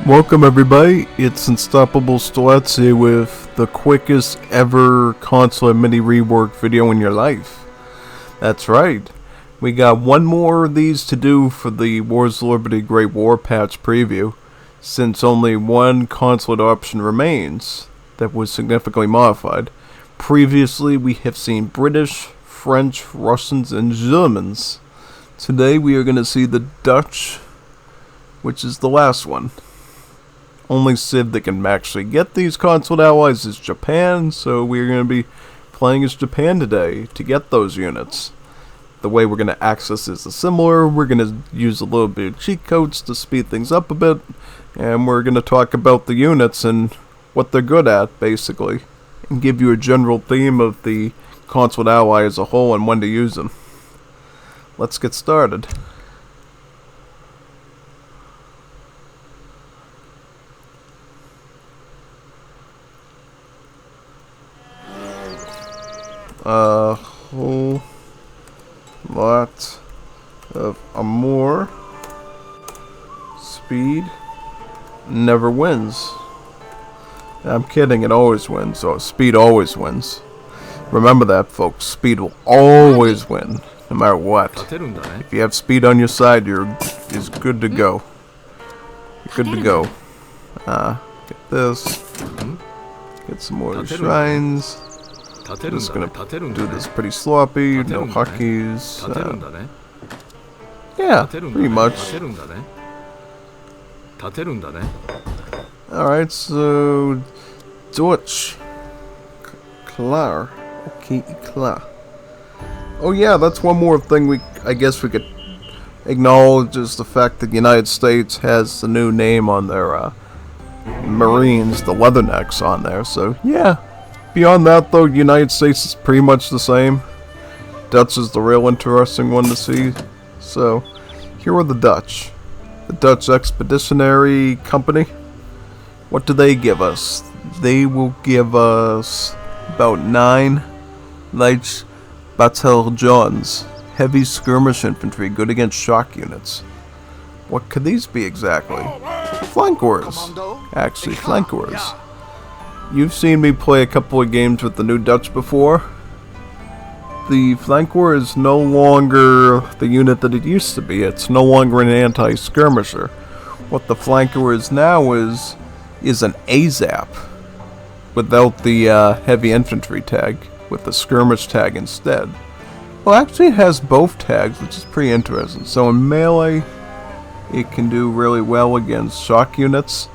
Welcome everybody, it's Unstoppable Stilets here with the quickest ever Consulate mini rework video in your life. That's right, we got one more of these to do for the Wars of Liberty Great War patch preview, since only one Consulate option remains that was significantly modified. Previously we have seen British, French, Russians, and Germans. Today we are going to see the Dutch, which is the last one. Only Civ that can actually get these Consulate allies is Japan, so we're going to be playing as Japan today to get those units. The way we're going to access this is similar. We're going to use a little bit of cheat codes to speed things up a bit, and we're going to talk about the units and what they're good at, basically, and give you a general theme of the Consulate ally as a whole and when to use them. Let's get started. A whole lot of more speed never wins. I'm kidding, it always wins. So speed always wins. Remember that, folks. Speed will always win, no matter what. If you have speed on your side, is good to go. You're good to go. Get this. Get some more shrines. Just gonna do this pretty sloppy, no hotkeys. Yeah, pretty much. Alright, so Deutsch. Klar. Okay, klar. Oh yeah, that's one more thing I guess we could acknowledge, is the fact that the United States has the new name on their Marines, the Leathernecks on there, so yeah. Beyond that, though, United States is pretty much the same. Dutch is the real interesting one to see. So, here are the Dutch. The Dutch Expeditionary Company. What do they give us? They will give us about 9 light bataljons, heavy skirmish infantry, good against shock units. What could these be exactly? Flankuers. Actually, Flankuers. You've seen me play a couple of games with the new Dutch before. The Flankuer is no longer the unit that it used to be. It's no longer an anti-skirmisher. What the Flankuer is now is an ASAP without the heavy infantry tag, with the skirmish tag instead. Well, actually it has both tags, which is pretty interesting. So in melee, it can do really well against shock units.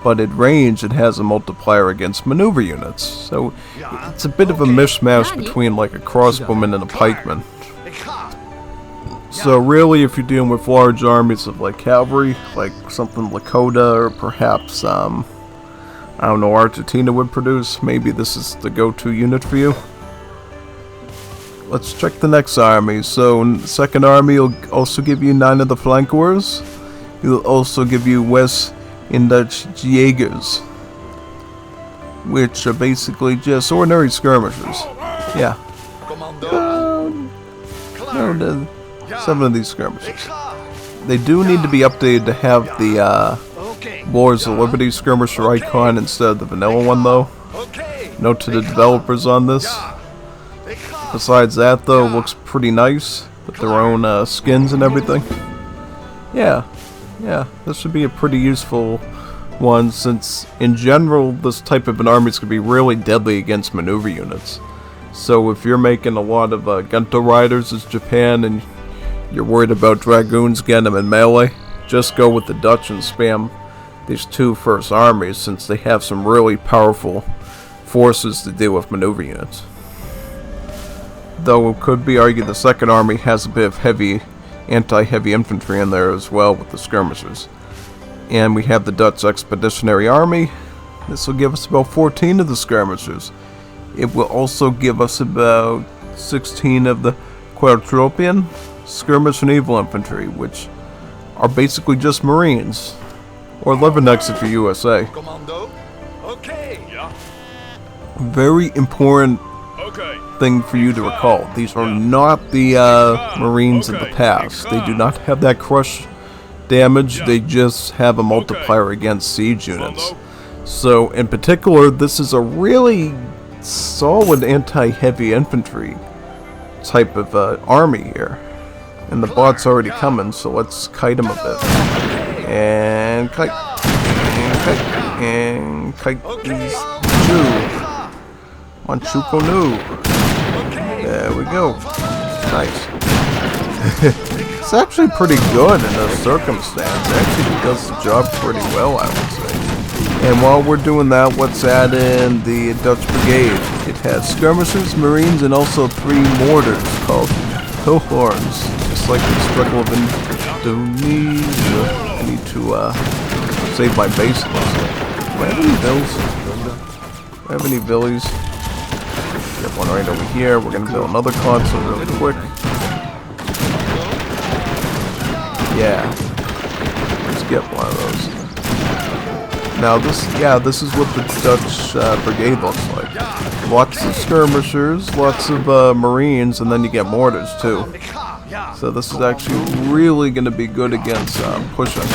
But at range, it has a multiplier against maneuver units. So it's a bit of a mishmash between like a crossbowman and a pikeman. So really, if you're dealing with large armies of like cavalry, like something Lakota or perhaps, I don't know, Argentina would produce, maybe this is the go-to unit for you. Let's check the next army. So the second army will also give you 9 of the Flankuers. It'll also give you West in Dutch Jägers, which are basically just ordinary skirmishers. Yeah. 7 of these skirmishers. They do need to be updated to have the Wars of Liberty skirmisher icon instead of the vanilla one, though. Note to the developers on this. Besides that, though, it looks pretty nice with their own skins and everything. Yeah, this should be a pretty useful one, since in general this type of an army is going to be really deadly against maneuver units. So if you're making a lot of Gunto riders as Japan and you're worried about dragoons getting them in melee, just go with the Dutch and spam these 2 first armies, since they have some really powerful forces to deal with maneuver units. Though it could be argued the second army has a bit of anti-heavy infantry in there as well with the skirmishers. And we have the Dutch Expeditionary Army. This will give us about 14 of the skirmishers. It will also give us about 16 of the Quadrupian skirmish and evil infantry, which are basically just Marines, or Leathernecks if you're USA. Very important thing for you to recall. These are not the Marines of the past. They do not have that crush damage, they just have a multiplier against siege units. So in particular, this is a really solid anti-heavy infantry type of army here. And the bot's already coming, so let's kite him a bit. And kite. And kite. And kite these two. Manchuko no. There we go. Nice. It's actually pretty good in this circumstance. It actually does the job pretty well, I would say. And while we're doing that, let's add in the Dutch brigade. It has skirmishers, marines, and also 3 mortars called Consulate. Just like the struggle of Indonesia. I need to save my base. Do I have any bills? Do I have any billies? Got one right over here. We're gonna build another console really quick. Yeah. Let's get one of those. Now this is what the Dutch brigade looks like. Lots of skirmishers, lots of marines, and then you get mortars too. So this is actually really going to be good against pushing.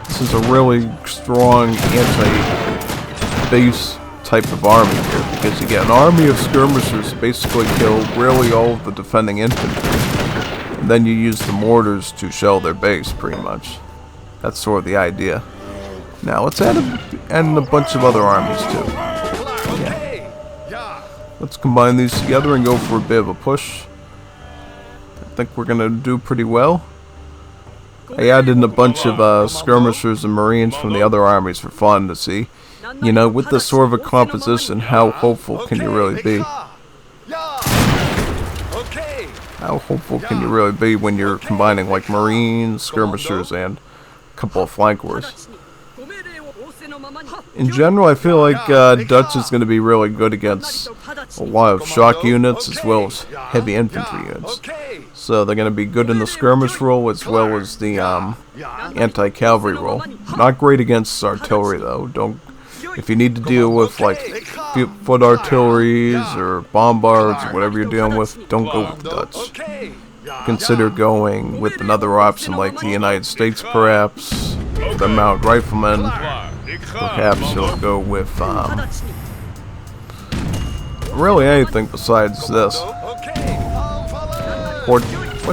This is a really strong anti-base type of army here, because you get an army of skirmishers basically kill really all of the defending infantry. And then you use the mortars to shell their base, pretty much. That's sort of the idea. Now let's add in a bunch of other armies too. Yeah. Let's combine these together and go for a bit of a push. I think we're gonna do pretty well. I added in a bunch of skirmishers and marines from the other armies for fun to see, you know, with this sort of a composition, how hopeful can you really be? How hopeful can you really be when you're combining like marines, skirmishers, and a couple of flankuers? In general, I feel like Dutch is going to be really good against a lot of shock units as well as heavy infantry units. So they're going to be good in the skirmish role as well as the anti-cavalry role. Not great against artillery though. If you need to deal with like foot artilleries or bombards or whatever you're dealing with, don't go with Dutch. Consider going with another option like the United States, perhaps, the mounted riflemen. Perhaps you'll go with really anything besides this. What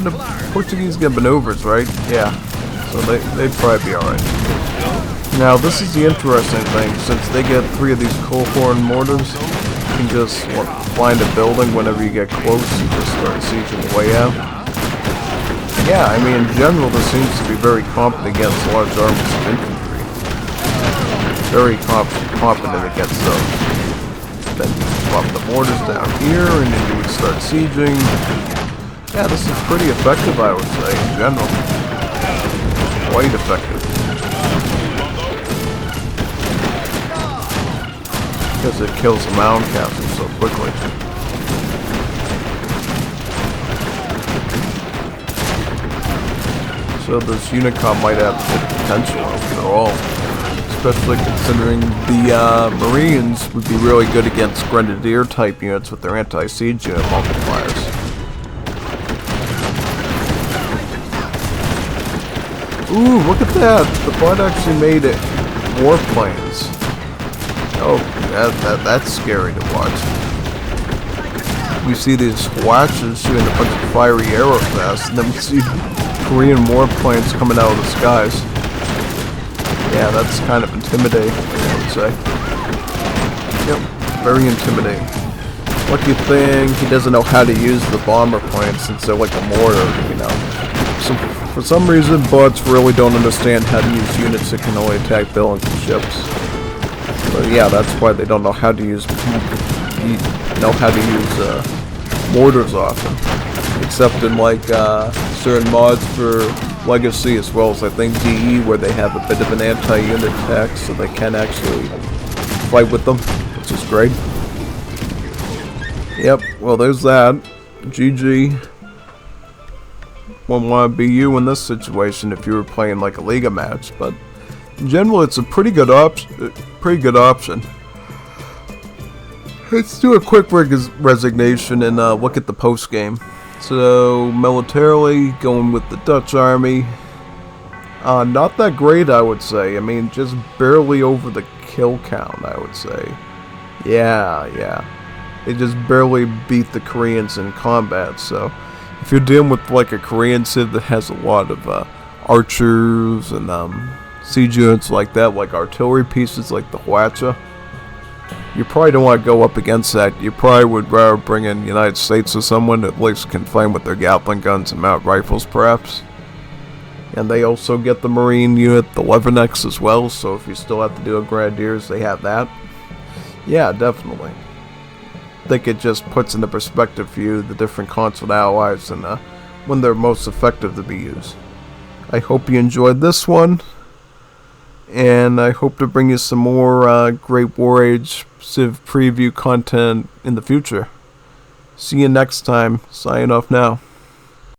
the Portuguese get maneuvers, right? Yeah, so they'd probably be alright. Now this is the interesting thing, since they get 3 of these coal-horn mortars, you can just find a building whenever you get close and just start sieging the way out. Yeah, I mean in general this seems to be very competent against large armies of infantry. Very competent against those. Then you drop the mortars down here and then you would start sieging. Yeah, this is pretty effective, I would say, in general. Quite effective. Because it kills the mound castle so quickly. So this Unicom might have good potential after all. Especially considering the Marines would be really good against Grenadier type units with their anti-siege unit multipliers. Ooh, look at that! The bot actually made it warplanes. Oh, that's scary to watch. We see these watches shooting a bunch of fiery arrows at us, and then we see Korean warplanes coming out of the skies. Yeah, that's kind of intimidating, I would say. Yep, very intimidating. Lucky thing, he doesn't know how to use the bomber planes since they're like a mortar, you know. So, for some reason, bots really don't understand how to use units that can only attack buildings and ships. But yeah, that's why they don't know how to use mortars often. Except in like certain mods for Legacy, as well as I think DE, where they have a bit of an anti-unit attack, so they can actually fight with them, which is great. Yep, well there's that. GG. Wouldn't want to be you in this situation if you were playing like a Liga match, but in general it's a pretty good option. Let's do a quick resignation and look at the post game. So militarily, going with the Dutch army. Not that great, I would say. I mean, just barely over the kill count, I would say. Yeah. They just barely beat the Koreans in combat, so if you're dealing with like a Korean civ that has a lot of archers and siege units like that, like artillery pieces like the Hwacha, you probably don't want to go up against that. You probably would rather bring in the United States or someone that at least can flame with their Gatling guns and mount rifles, perhaps. And they also get the Marine unit, the Leathernecks as well, so if you still have to do a Grenadiers, they have that. Yeah, definitely. I think it just puts into perspective for you the different Consulate allies and when they're most effective to be used. I hope you enjoyed this one, and I hope to bring you some more Great War Age Civ preview content in the future. See you next time. Signing off now.